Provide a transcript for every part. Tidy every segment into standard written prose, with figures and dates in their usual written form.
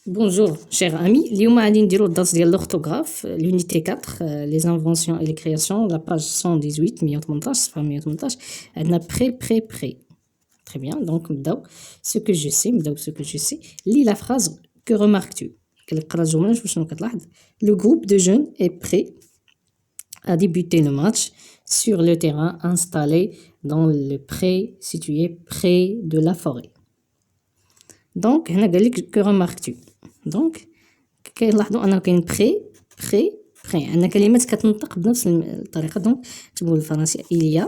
Bonjour, chers amis. اليوم غادي نديرو الدرس ديال l'orthographe, l'unité 4, les inventions et les créations, la page 118, 118, صفحة 118. عندنا pré. Très bien, donc نبداو ce que je sais. Lis la phrase, que remarques-tu? كنقرا الجملة نشوف شنو كتلاحظ. Le groupe de jeunes est prêt à débuter le match sur le terrain installé dans le pré situé près de la forêt. Donc هنا قال لك que remarques-tu. دونك كنلاحظوا انه كاين بري عندنا كلمات كتنطق بنفس الطريقه. دونك نكتبوا بالفرنسيه il y a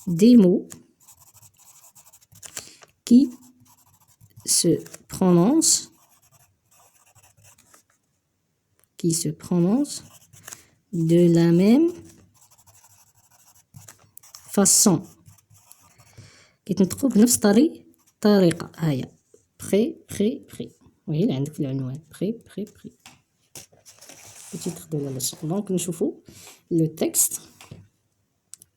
des mots qui se prononcent de la même façon, كيتنطقوا بنفس طريقه. هيا بري وهي اللي عندك في العنوان بري. Petit titre de la leçon. Donc نشوفوا le texte.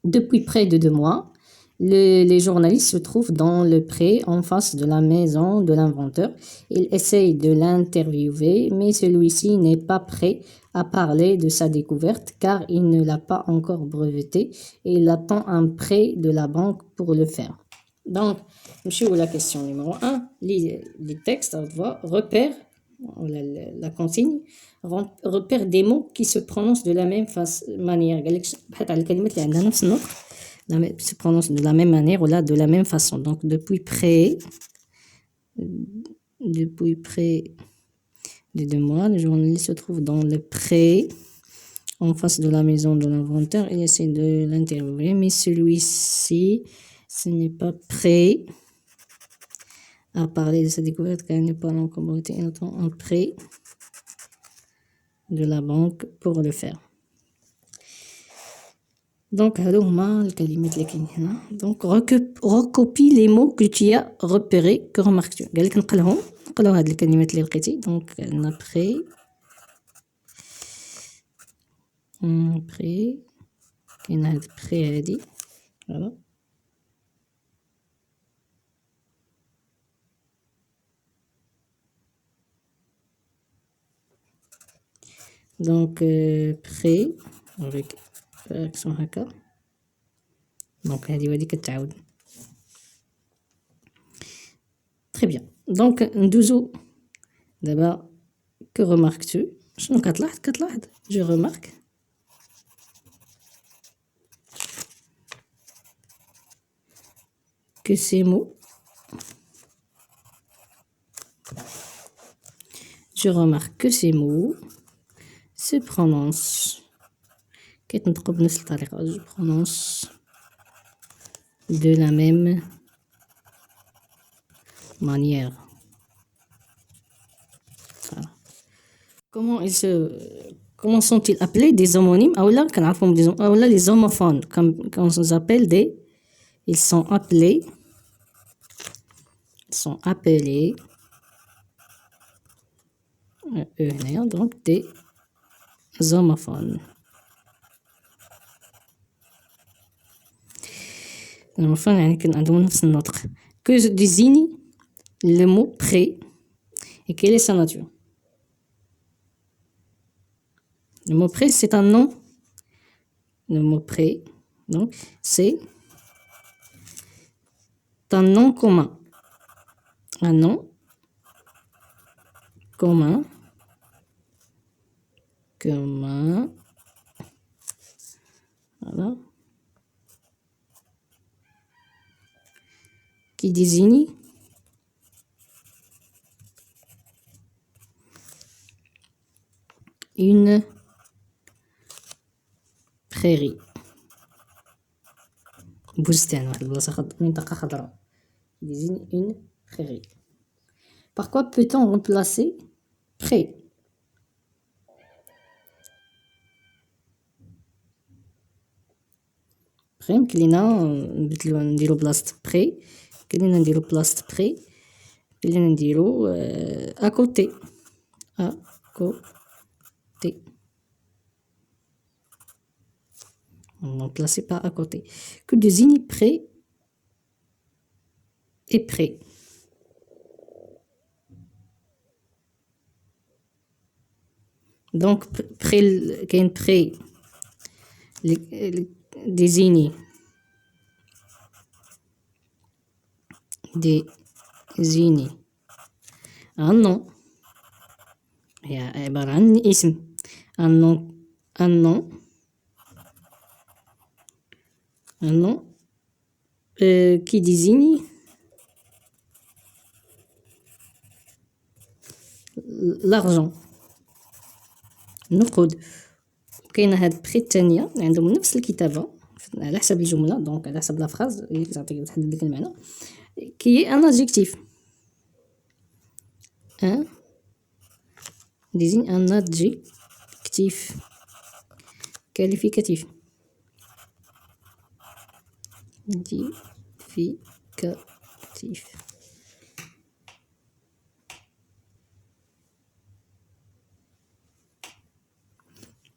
Depuis près de 2 mois, les journalistes se trouvent dans le pré en face de la maison de l'inventeur. Ils essayent de l'interviewer, mais celui-ci n'est pas prêt à parler de sa découverte car il ne l'a pas encore breveté et il attend un prêt de la banque pour le faire. Donc, la question numéro 1, les textes, repère, la consigne, repère des mots qui se prononcent de la même manière. بحث على الكلمات اللي عندها نفس النطق se prononcent de la même manière ou là de la même façon. Donc depuis près de 2 mois, le journaliste se trouve dans le pré en face de la maison de l'inventeur. Il essaie de l'interviewer, mais celui-ci ce n'est pas prêt à parler de sa découverte car il n'est pas encore breveté. Il attend un prêt de la banque pour le faire. Donc هادو هما الكلمات اللي كاينين هنا. Donc recopie les mots que tu as repérés, que remarques-tu. قالك نقراو هاد الكلمات اللي لقيتي. Donc عندنا pré كاين هاد pré هادي فوالا. Donc pré avec accent هكا. دونك هادي وهادي كتعاود. Très bien. Donc ندوزو دابا que remarques-tu. شنو كتلاحظ je remarque que ces mots se prononcent كيتنطقوا بنفس الطريقة. je prononce de la même manière. Voilà. Comment sont-ils appelés? Des homonymes ou là كنعرفوهم ou là les homophones comme on les appelle ils sont appelés donc des homophones. الهوموفون يعني كان عندهم نفس النطق. Que désigne le mot prêt et quelle est sa nature? Le mot prêt c'est un nom. Le mot prêt donc c'est un nom commun. Un nom commun voilà, qui désigne une prairie. بستان واحد البلاصة منطقة خضراء. désigne une prairie. Par quoi peut-on remplacer près? يمكن لينا نبدلو نديرو بلاصة بري. يمكن لينا نديرو بلاصة بري. يمكن لينا نديرو اكوتي. remplacer par à côté. Que désigne près et près. Donc, كاين prêt désigner un nom هي عبارة عن اسم un nom qui désigne l'argent النقود. كاينه هاد البخي الثانيه عندهم نفس الكتابه على حسب الجمله، دونك على حسب لا فراز اللي تعطيك تحدد لك المعنى، كي ان adjectif un désigne un adjectif qualificatif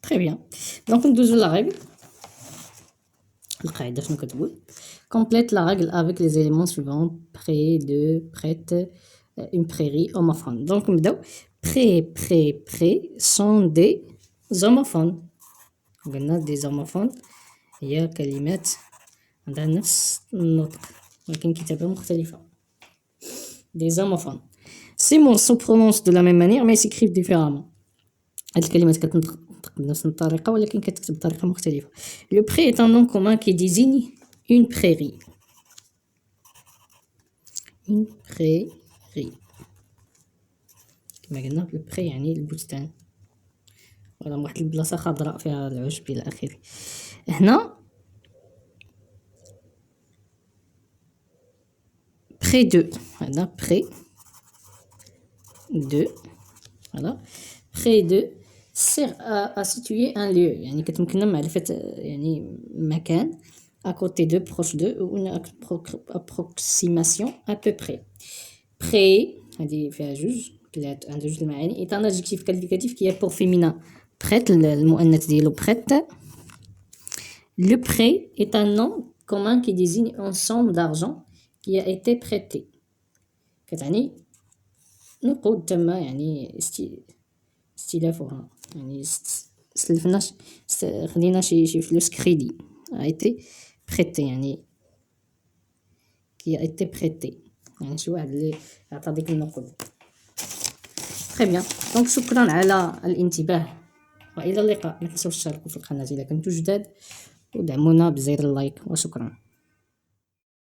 Très bien. Donc ندوزو la règle. القاعدة شنو كتقول؟ complète la règle avec les éléments suivants: près de, prête, une prairie, homophone. Donc نبداو près sont des homophones. قلنا des homophones هي كلمات عندها نفس النطق ولكن كتابة مختلفة. des homophones. Ces mots se prononcent de la même manière mais s'écrivent différemment. هاد الكلمات كتنطق بنفس الطريقة ولكن كتكتب بطريقة مختلفة. Le pré est un nom commun qui désigne une prairie. Une prairie. كما قلنا le pré يعني البستان ولا واحد البلاصة خضراء فيها العشب إلى آخره. هنا près de هذا près de voilà près de sert à situer un lieu يعني كتمكننا معرفة يعني مكان à côté de proche de ou une approximation à peu près. près هذه فيها جوج عندها جوج المعاني. est un adjectif qualificatif qui est pour féminin prête المؤنث ديالو prête. le prêt est un nom commun qui désigne une somme d'argent qui a été prêté. كتعني نقود تم يعني استلافها يعني استلفنا خدينا شي فلوس كريدي a été prêté يعني qui a été prêté يعني شي واحد اللي عطى ديك النقود. très bien. دونك شكرا على الانتباه والى اللقاء. ما تنسوش تشاركوا في القناه اذا كنتوا جداد ودعمونا بزر اللايك وشكرا.